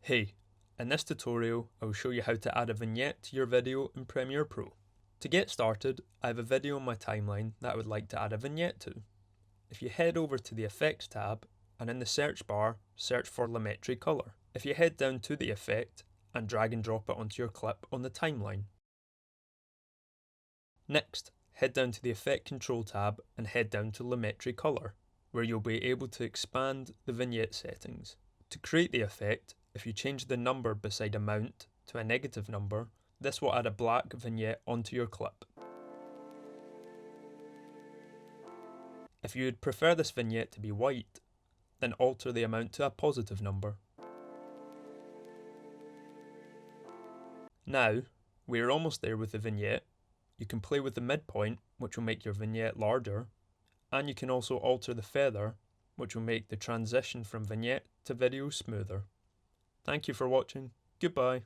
Hey, in this tutorial I will show you how to add a vignette to your video in Premiere Pro. To get started, I have a video on my timeline that I would like to add a vignette to. If you head over to the Effects tab and in the search bar search for Lumetri Color. If you head down to the effect and drag and drop it onto your clip on the timeline. Next, head down to the Effect Control tab and head down to Lumetri Color, where you'll be able to expand the vignette settings. To create the effect, if you change the number beside amount to a negative number, this will add a black vignette onto your clip. If you would prefer this vignette to be white, then alter the amount to a positive number. Now, we are almost there with the vignette. You can play with the midpoint, which will make your vignette larger, and you can also alter the feather, which will make the transition from vignette to video smoother. Thank you for watching. Goodbye.